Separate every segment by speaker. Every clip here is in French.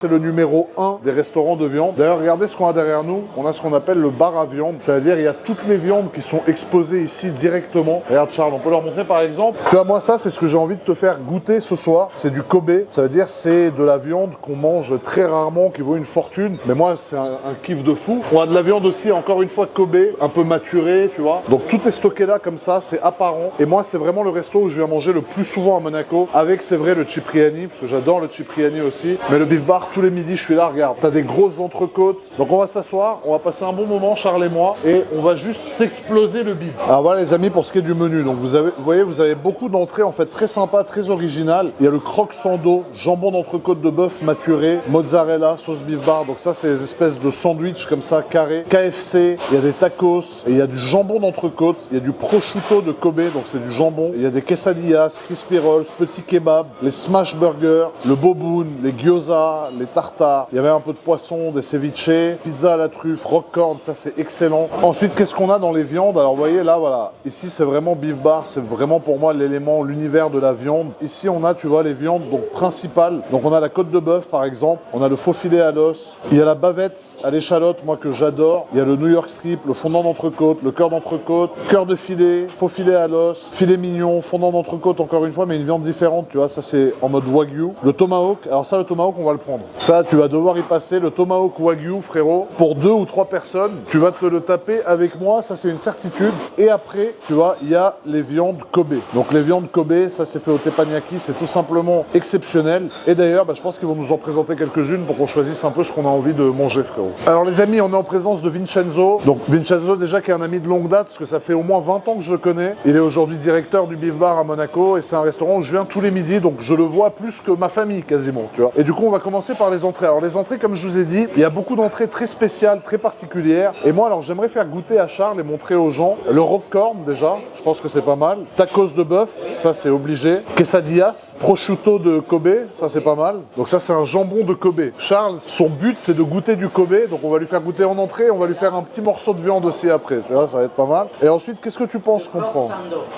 Speaker 1: C'est le numéro 1 des restaurants de viande. D'ailleurs, regardez ce qu'on a derrière nous. On a ce qu'on appelle le bar à viande. C'est-à-dire, il y a toutes les viandes qui sont exposées ici directement. Regarde Charles, on peut leur montrer par exemple. Tu vois, moi ça, c'est ce que j'ai envie de te faire goûter ce soir. C'est du Kobe. Ça veut dire, c'est de la viande qu'on mange très rarement, qui vaut une fortune. Mais moi, c'est un kiff de fou. On a de la viande aussi, encore une fois, Kobe, un peu maturée, tu vois. Donc tout est stocké là comme ça, c'est apparent. Et moi, c'est vraiment le resto où je viens manger le plus souvent à Monaco. Avec, c'est vrai, le cipriani, parce que j'adore le cipriani aussi. Mais le beef bar, tous les midis, je suis là, regarde, t'as des grosses entrecôtes. Donc on va s'asseoir, on va passer un bon moment, Charles et moi, et on va juste s'exploser le bide. Alors voilà les amis, pour ce qui est du menu, donc vous voyez, vous avez beaucoup d'entrées en fait très sympas, très originales. Il y a le croque sando, jambon d'entrecôte de bœuf maturé, mozzarella, sauce beef bar, donc ça c'est des espèces de sandwich comme ça, carré. KFC, il y a des tacos, et il y a du jambon d'entrecôte, il y a du prosciutto de Kobe, donc c'est du jambon. Il y a des quesadillas, crispy rolls, petits kebabs, les smash burgers, le boboon, les gyoza, les tartares. Il y avait un peu de poisson, des ceviche, pizza à la truffe, roquefort, ça c'est excellent. Ensuite, qu'est-ce qu'on a dans les viandes? Alors vous voyez là, voilà, ici c'est vraiment beef bar, c'est vraiment pour moi l'élément, l'univers de la viande. Ici on a, tu vois, les viandes donc principales. Donc on a la côte de bœuf par exemple, on a le faux filet à l'os, il y a la bavette à l'échalote, moi que j'adore. Il y a le New York strip, le fondant d'entrecôte, le cœur d'entrecôte, cœur de filet, faux filet à l'os, filet mignon, fondant d'entrecôte encore une fois, mais une viande différente, tu vois, ça c'est en mode wagyu. Le tomahawk, alors ça le tomahawk on va le prendre. Ça tu vas devoir y passer, le tomahawk wagyu frérot, pour 2 ou 3 personnes, tu vas te le taper avec moi, ça c'est une certitude. Et après, tu vois, il y a les viandes Kobe. Donc les viandes Kobe, ça c'est fait au teppanyaki, c'est tout simplement exceptionnel. Et d'ailleurs, je pense qu'ils vont nous en présenter quelques-unes pour qu'on choisisse un peu ce qu'on a envie de manger frérot. Alors les amis, on est en présence de Vincenzo. Donc Vincenzo déjà qui est un ami de longue date, parce que ça fait au moins 20 ans que je le connais. Il est aujourd'hui directeur du Beef Bar à Monaco et c'est un restaurant où je viens tous les midis, donc je le vois plus que ma famille quasiment, tu vois. Et du coup, on va commencer par les entrées. Alors les entrées, comme je vous ai dit, il y a beaucoup d'entrées très spéciales, très particulières. Et moi, alors j'aimerais faire goûter à Charles et montrer aux gens le roquefort déjà, je pense que c'est pas mal. Tacos de bœuf, ça c'est obligé. Quesadillas, prosciutto de Kobe, ça c'est pas mal. Donc ça c'est un jambon de Kobe. Charles, son but c'est de goûter du Kobe, donc on va lui faire goûter en entrée, on va lui faire un petit morceau de viande aussi après. Tu vois, ça va être pas mal. Et ensuite, qu'est-ce que tu penses qu'on prend?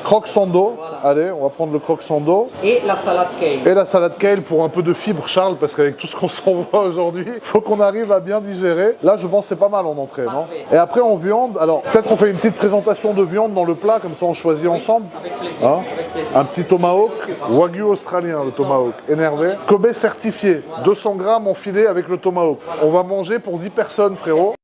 Speaker 1: Croque sando. Voilà. Allez, on va prendre le croque sando.
Speaker 2: Et la salade kale.
Speaker 1: Et la salade kale pour un peu de fibre, Charles, parce qu'avec tout ce qu'on s'envoie aujourd'hui, il faut qu'on arrive à bien digérer. Là, je pense que c'est pas mal en entrée,
Speaker 2: parfait.
Speaker 1: Non? Et après, en viande, alors peut-être qu'on fait une petite présentation de viande dans le plat, comme ça on choisit ensemble.
Speaker 2: Avec plaisir,
Speaker 1: Hein?
Speaker 2: avec plaisir.
Speaker 1: Un petit tomahawk, wagyu australien, le tomahawk, énervé. Kobe certifié, 200 grammes en filet avec le tomahawk. On va manger pour 10 personnes, frérot.